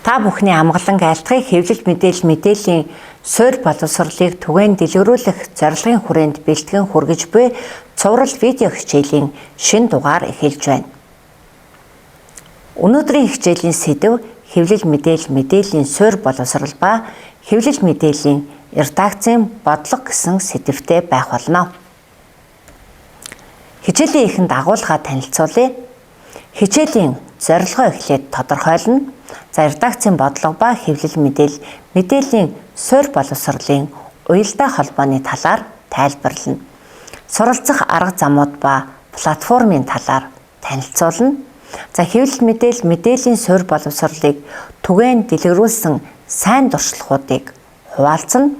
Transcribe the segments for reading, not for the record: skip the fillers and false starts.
Та бүхний амгалан айлтгыг хэвлэл мэдээллийн суурь боловсролыг түгээн дэлгэрүүлэх зорилгын хүрээнд бэлтгэн хүргэж буй цуврал видео хичээлийн шинэ дугаар эхэлж байна. Өнөөдрийн хичээлийн сэдэв хэвлэл мэдээллийн суурь боловсрол ба хэвлэл мэдээллийн редакцийн бодлого гэсэн сэдэвтэй байх болно. Хичээлийн эхэнд агуулгаа танилцуулъя. Хичээлийн зорилгоо эхлээд тодорхойлно. За редакцийн бодлого ба хэвлэл мэдээллийн суурь боловсролын уялдаа холбооны талаар тайлбарлана. Суралцах арга замууд ба платформын талаар танилцуулна. За хэвлэл мэдээллийн суурь боловсролыг түгээн дэлгэрүүлсэн сайн туршлагуудыг хуваалцана.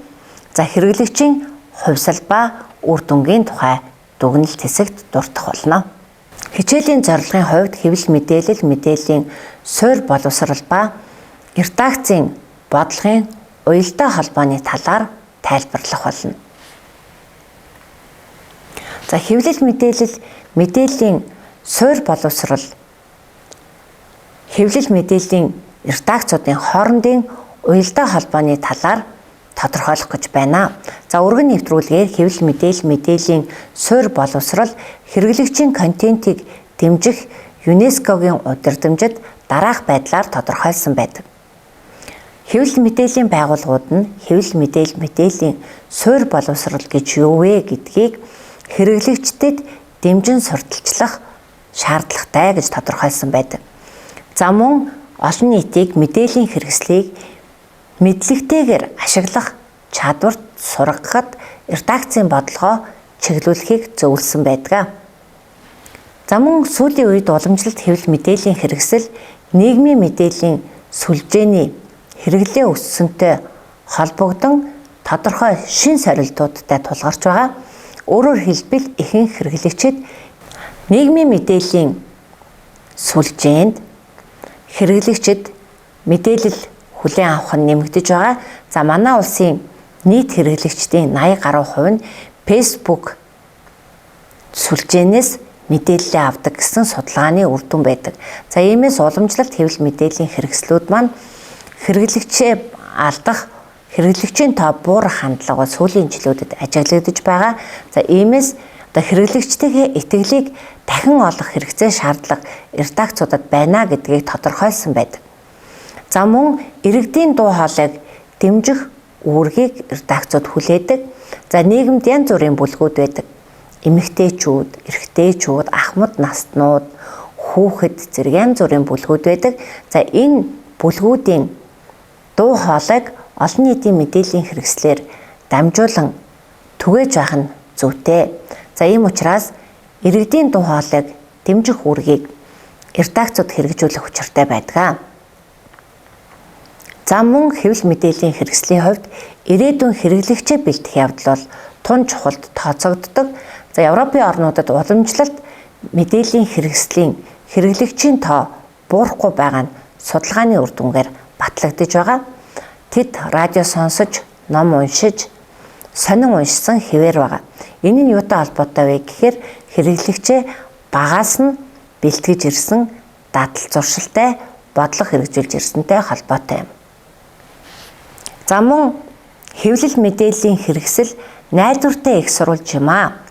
За хэрэглэгчийн хувьсал ба үр дүнгийн тухай дүгнэлт хэсэгт дурдах болно. Хичээлийн зорилгын хувьд хэвлэл мэдээллийн суурь боловсрол ба редакцийн бодлогын уялдаа холбооны талаар тайлбарлах болно. За хэвлэл мэдээллийн суурь боловсрол хэвлэл мэдээллийн редакцуудын хоорондын уялдаа холбооны талаар тодорхойлох гэж байна. За өргөн нэвтрүүлгээр хэвлэл мэдээллийн суурь боловсрол хэрэглэгчийн контентийг дэмжих ЮНЕСКОгийн удирдамжид дараах байдлаар тодорхойлсон байдаг. Хэвлэл мэдээллийн байгууллагууд нь хэвлэл мэдээллийн суурь боловсрол гэж юу вэ гэдгийг хэрэглэгчдэд дэмжин сурталчлах шаардлагатай гэж тодорхойлсон байдаг. За мөн олон нийтийг мэдээллийн хэрэгслийг мэдлэгтэйгээр ашиглах чадварт сургахад редакцийн бодлогоо чиглүүлэхийг зөвлөсөн байдаг. За мөн сүүлийн үед уламжлалт хэвлэл мэдээллийн хэрэгсэл нийгмийн мэдээллийн сүлжээний хэрэглээ өссөнтэй холбогдсон тодорхой шин сорилтуудтай тулгарч байгаа. Өөрөөр хэлбэл ихэнх хэрэглэгчид нийгмийн мэдээллийн сүлжээнд хэрэглэгчид мэдээлэл хүлээн авах нь нэмэгдэж байгаа. За манай улсын нийт хэрэглэгчдийн 80 гаруй хувь нь Facebook сүлжээнээс мэдээлэл авдаг гэсэн судалгааны үр дүн байдаг. За иймээс уламжлалт хэвлэл мэдээллийн хэрэгслүүд маань хэрэглэгчээ алдах, хэрэглэгчийн тоо буурах хандлага сүүлийн жилүүдэд ажиглагдаж байгаа. За иймээс хэрэглэгчдийн итгэлийг дахин олох хэрэгцээ шаардлага редакцуудад байна гэдгийг тодорхойлсон байдаг. За мөн иргэдийн дуу хоолойг дэмжих үүргийг редакцууд хүлээдэг. За нийгэмд янз бүрийн бүлгүүд байдаг. Эмэгтэйчүүд, эрэгтэйчүүд, ахмад наснууд, хүүхэд зэрэг янз бүрийн бүлгүүд байдаг. За энэ бүлгүүдийн дуу хоолойг олон нийтийн мэдээллийн хэрэгслээр дамжуулан түгээж байх нь зүйтэй. За ийм учраас иргэдийн дуу хоолойг дэмжих үүргийг редакцууд хэрэгжүүлэх учиртай байдаг. За мөн хэвлэл мэдээллийн хэрэгслийн хувьд ирээдүйн хэрэглэгчээ бэлтгэх явдал бол тун чухалд тооцогддог. За Европын орнуудад уламжлалт мэдээллийн хэрэгслийн хэрэглэгчийн тоо буурахгүй байгаа нь судалгааны үр дүнгээр батлагдж байгаа. Тэд радио сонсож, ном уншиж, сонин уншсан хэвээр байгаа. Энэ нь юутай холбоотой вэ гэхээр хэрэглэгчээ багаас нь бэлтгэж ирсэн дадал зуршилтай бодлого хэрэгжүүлж ирсэнтэй холбоотой юм. За мөн хэвлэл мэдээллийн хэрэгсэл найдвартай их сурвалж юм аа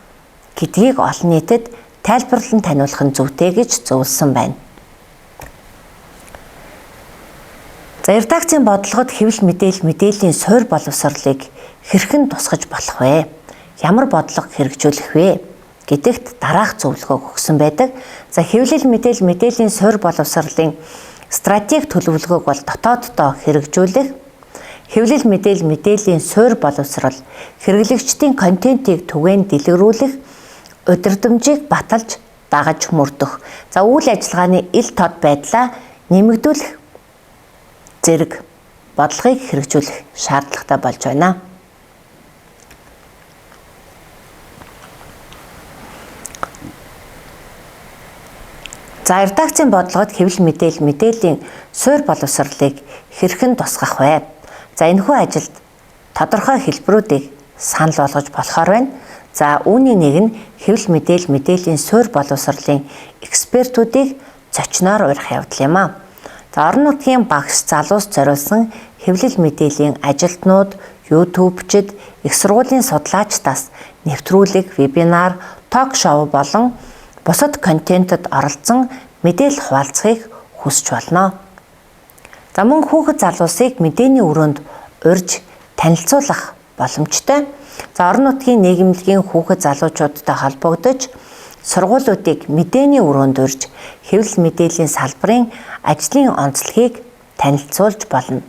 гэдгийг олон нийтэд тайлбарлан таниулах нь зүйтэй гэж зөвлөсөн байна. За редакцийн бодлогод хэвлэл мэдээллийн суурь боловсролыг хэрхэн тусгаж болох вэ? Ямар бодлого хэрэгжүүлэх вэ гэдэгт дараах зөвлөгөө өгсөн байдаг. За хэвлэл мэдээллийн суурь боловсролын стратеги төлөвлөгөөг бол дотооддоо хэрэгжүүлэх, хэвлэл мэдээллийн суурь боловсрол хэрэглэгчдийн контентийг түгээн дэлгэрүүлэх, удирдамжийг баталж дагаж мөрдөх. За үйл ажиллагааны ил тод байдлаа нэмэгдүүлэх зэрэг бодлогыг хэрэгжүүлэх шаардлагатай болж байна. За редакцийн бодлогод хэвлэл мэдээллийн суурь боловсролыг хэрхэн тусгах вэ? За энэхүү ажилд тодорхой хэлбэрүүдийг санал болгож болохоор байна. За үүний нэг нь хэвлэл мэдээллийн суурь боловсролын экспертүүдийг зочноор урих явдал юм аа. За орон нутгийн багш залуус зориулсан хэвлэл мэдээллийн ажилтнууд, YouTube-чид, их сургуулийн судлаачдаас нэвтрүүлэг, вебинар, ток шоу болон бусад контентэд оролцсон мэдээлэл хуваалцахыг хүсч болно. За мөн хүүхэд залуусыг мэдээний өрөөнд урьж танилцуулах боломжтой. За орон нутгийн нийгэмлэгийн хүүхэд залуучуудтай холбогдож сургуулиудыг мэдээний өрөөнд урьж хэвлэл мэдээллийн салбарын ажлын онцлогийг танилцуулж болно.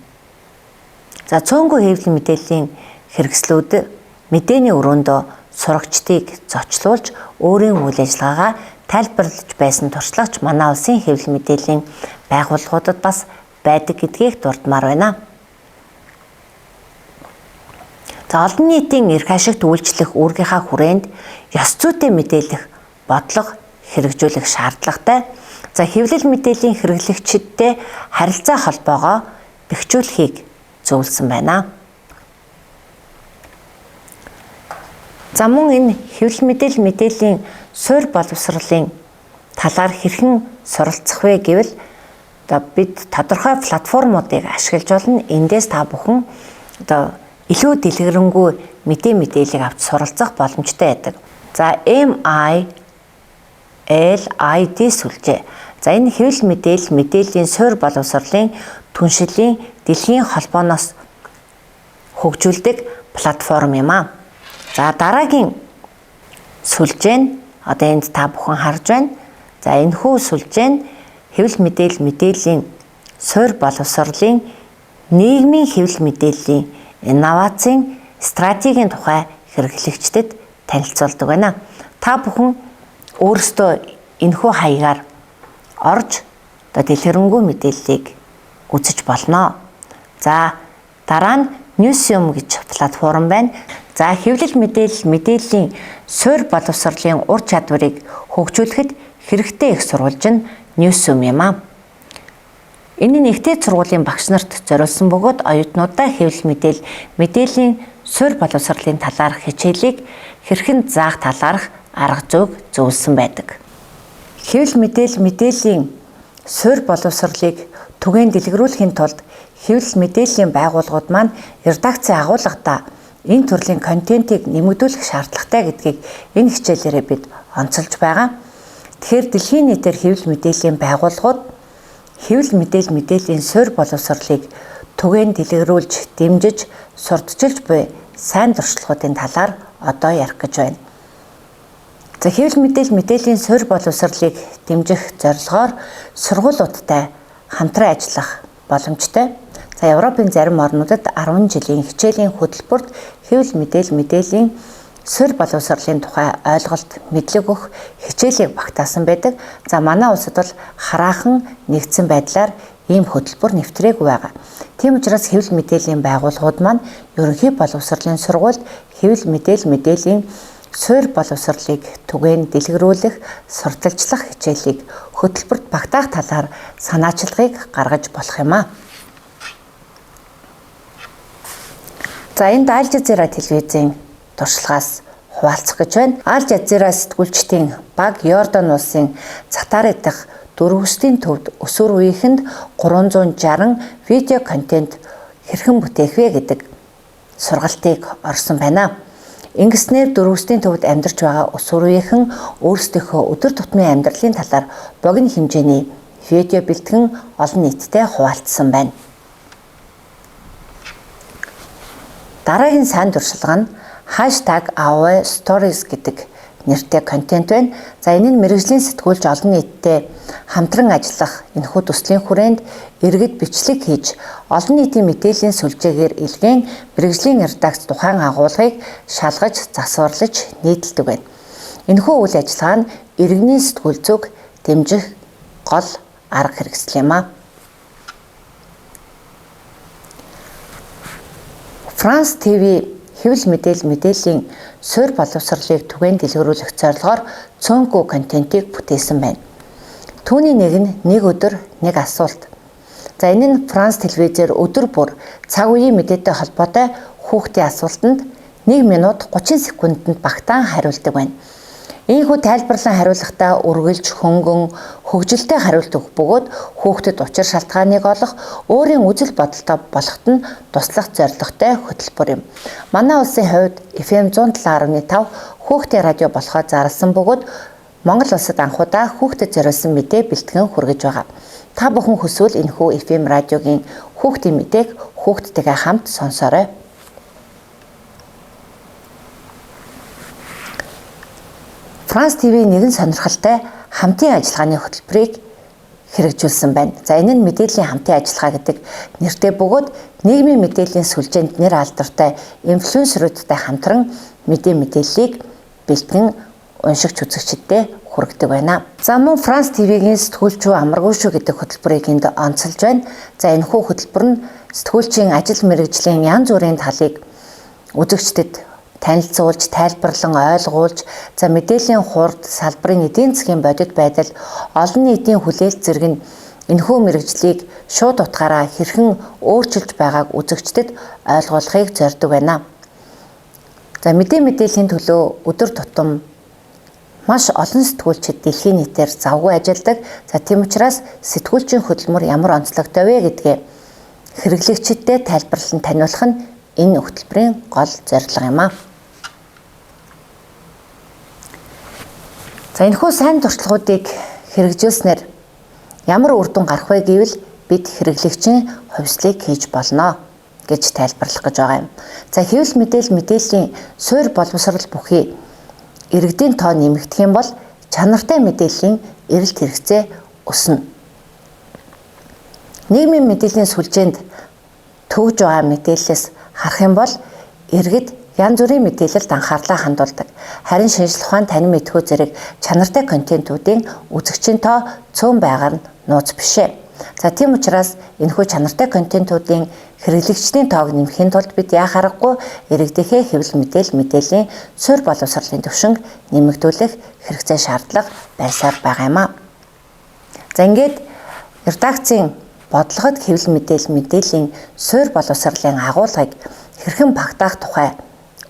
За цөөнгүй хэвлэл мэдээллийн хэрэгслүүд мэдээний өрөөндөө сурагчдыг зочлуулж өөрийн үйл ажиллагаагаа тайлбарлаж байсан туршлагач манай улсын хэвлэл мэдээллийн байгууллагуудад бас байдаг гэдгийг дурдмаар байна. За олон нийтийн эрх ашигт үйлчлэх үүргийнхаа хүрээнд ёс зүйтэй мэдээлэх бодлого хэрэгжүүлэх шаардлагатай. За хэвлэл мэдээллийн хэрэглэгчидтэй харилцаа холбоогоо бэхжүүлэхийг зөвлөсөн байна. За мөн энэ хэвлэл мэдээллийн суурь боловсролын талаар хэрхэн суралцах вэ гэвэл бид тодорхой платформуудыг ашиглаж болно. Эндээс та бүхэн илүү дэлгэрэнгүй мэдээллийг авч суралцах боломжтой байдаг. За MILID сүлжээ. За энэ хэвлэл мэдээллийн суурь боловсролын түншлэлийн дэлхийн холбооноос хөгжүүлдэг платформ юм аа. За дараагийн сүлжээ нь энд та бүхэн харж байна. За энэхүү сүлжээ нь хэвлэл мэдээллийн суурь боловсролын нийгмийн хэвлэл мэдээллийн инновацийн стратегийн тухай хэрэглэгчдэд танилцуулдаг байна. Та бүхэн өөрсдөө энэхүү хаягаар орж дэлгэрэнгүй мэдээллийг үзэж болно. За дараа нь Newsroom гэж платформ байна. За хэвлэл мэдээллийн суурь боловсролын ур чадварыг хөгжүүлэхэд хэрэгтэй их сурвалж нь Newsroom юм аа. Энэ нь ихтэй сургуулийн багш нарт зориулсан бөгөөд оюутнуудаа хэвлэл мэдээллийн суурь боловсролын талаарх хичээлийг хэрхэн заах талаарх арга зүйг зөвлөсөн байдаг. Хэвлэл мэдээллийн суурь боловсролыг түгээн дэлгэрүүлэхийн тулд хэвлэл мэдээллийн байгууллагууд маань редакцийн агуулгадаа энэ төрлийн контентийг нэмэгдүүлэх шаардлагатай гэдгийг энэ хичээлээрээ бид онцолж байгаа. Тэгэхээр дэлхийн нийтээр хэвлэл мэдээллийн байгууллагууд хэвлэл мэдээллийн суурь боловсролыг түгээн дэлгэрүүлж, дэмжиж, сурталчилж буй сайн туршлагуудын талаар одоо ярих гэж байна. За хэвлэл мэдээллийн суурь боловсролыг дэмжих зорилгоор сургуулиудтай хамтран ажиллах боломжтой. За Европын зарим орнуудад 10 жилийн хичээлийн хөтөлбөрт хэвлэл мэдээллийн суурь боловсролын тухай ойлголт, мэдлэг өгөх хичээлийг багтаасан байдаг. За манай улсад бол хараахан нэгдсэн байдлаар ийм хөтөлбөр нэвтрээгүй байгаа. Тийм учраас хэвлэл мэдээллийн байгууллагууд маань ерөнхий боловсролын сургуульд хэвлэл мэдээллийн суурь боловсролыг түгээн дэлгэрүүлэх, сурталчлах хичээлийг хөтөлбөрт багтаах талаар санаачилгыг гаргаж болох юм аа. За энд Аль Жазира телевизийн туршлагаас хуваалцах гэж байна. Аль Жазира сэтгүүлчдийн баг Йордан улсын Цатари дахь дөрвөсдийн төвд өсвөр үеийнхэнд 360 видео контент хэрхэн бүтээх вэ гэдэг сургалтыг орсон байна. Ингэснээр дөрвөсдийн төвд амьдарч байгаа өсвөр үеийнхэн өөрсдийнхөө өдөр тутмын амьдралын талаар богино хэмжээний видео бэлтгэн олон нийтдээ хуваалцсан байна. Дараагийн сайн туршлага нь #AOStories гэдэг нэртэй контент байна. За энэ нь мэргэжлийн сэтгүүлч олон нийттэй хамтран ажиллах энэхүү төслийн хүрээнд иргэд бичлэг хийж олон нийтийн мэдээллийн сүлжээгээр илгээн мэргэжлийн редакц тухайн агуулгыг шалгаж засварлаж нийтэлдэг байна. Энэхүү үйл ажиллагаа нь иргэний сэтгүүл зүг дэмжих гол арга хэрэгсэл юм аа. Франс ТV хэвлэл мэдээллийн суурь боловсролыг түгээн дэлгэрүүлэх зорилгоор цөөнгүй контентийг бүтээсэн байна. Түүний нэг нь нэг өдөр нэг асуулт. За энэ нь Франс телевизээр өдөр бүр цаг үеийн мэдээтэй холбоотой хүүхдийн асуултанд 1 минут 30 секундэд багтаан хариулдаг байна. Ийхүү тайлбарлан хариулахдаа үргэлж хөнгөн хөгжилтэй хариулт өгөх бөгөөд хүүхдэд учир шалтгааныг олох, өөрийн үзэл бодолтой болоход нь туслах зорилготой хөтөлбөр юм. Манай улсын хувьд FM 107.5 хүүхдийн радио болохоо зарласан бөгөөд Монгол улсад анхудаа хүүхдэд зориулсан мэдээ бэлтгэн хүргэж байгаа. Та бүхэн хүсвэл энэхүү FM радиогийн хүүхдийн мэдээг хүүхдтэйгээ хамт сонсоорой. Франс ТV нэгэн сонирхолтой хамтын ажиллагааны хөтөлбөрийг хэрэгжүүлсэн байна. За энэ нь мэдээллийн хамтын ажиллагаа гэдэг нэртэй бөгөөд нийгмийн мэдээллийн сүлжээнд нэр алдартай инфлюенсеруудтай хамтран мэдээллийг бэлтгэн уншигч үзэгчдэд хүргэдэг байна. За мөн Франс ТV-гийн сэтгүүлч амаргүй шүү гэдэг хөтөлбөрийг энд онцолж байна. За энэхүү хөтөлбөр нь сэтгүүлчийн ажил мэргэжлийн янз бүрийн талыг үзэгчдэд танилцуулж, тайлбарлан ойлгуулж, за мэдээллийн хурд, салбарын эдийн засгийн бодит байдал, олон нийтийн хүлээлт зэрэг нь энэхүү мэргэжлийг шууд утгаараа хэрхэн өөрчилж байгааг үзэгчдэд ойлгуулахыг зорддог байна. За мэдээллийн төлөө өдөр тутам маш олон сэтгүүлчид дэлхийн нийтээр завгүй ажилладаг. За тийм учраас сэтгүүлчийн хөдөлмөр ямар онцлогтой вэ гэдгээ хэрэглэгчдэд тайлбарлан таниулах нь энэ хөтөлбөрийн гол зорилго юм а. За энэхүү сайн туршлагуудыг хэрэгжүүлснээр ямар үр дүн гарах вэ гэвэл бид хэрэглэгчийн хувьслыг хийж болно гэж тайлбарлах гэж байгаа юм. За хэвлэл мэдээллийн суурь боловсрол бүхий иргэдийн тоо нэмэгдэх юм бол чанартай мэдээллийн эрэлт хэрэгцээ өснө. Нийгмийн мэдээллийн сүлжээнд төгж байгаа мэдээллээс харах юм бол иргэд янз бүрийн мэдээлэлд анхаарлаа хандуулдаг. Харин шинжлэх ухаан танин мэдхүй зэрэг чанартай контентуудын үзэгчийн тоо цөөн байгаа нь нууц бишээ. За тийм учраас энэхүү чанартай контентуудын хэрэглэгчдийн тоог нэмэхийн тулд бид яах аргагүй иргэдийнхээ хэвлэл мэдээллийн суурь боловсролын түвшинг нэмэгдүүлэх хэрэгцээ шаардлага байсаар байгаа юм а. За ингээд редакцийн бодлогод хэвлэл мэдээллийн суурь боловсролын агуулгыг хэрхэн багтаах тухай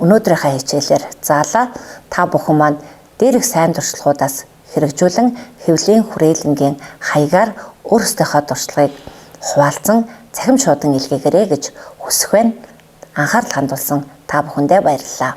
өнөөдрийнхээ хичээлээр заалаа. Та бүхэн маань дээрх сайн туршлагуудаас хэрэгжүүлэн хэвлэлийн хүрээлэнгийн хаягаар өөрсдийнхөө туршлагыг хуваалцан цахим шуудан илгээгээрэй гэж хүсэх байна. Анхаарал хандуулсан та бүхэндээ баярлалаа.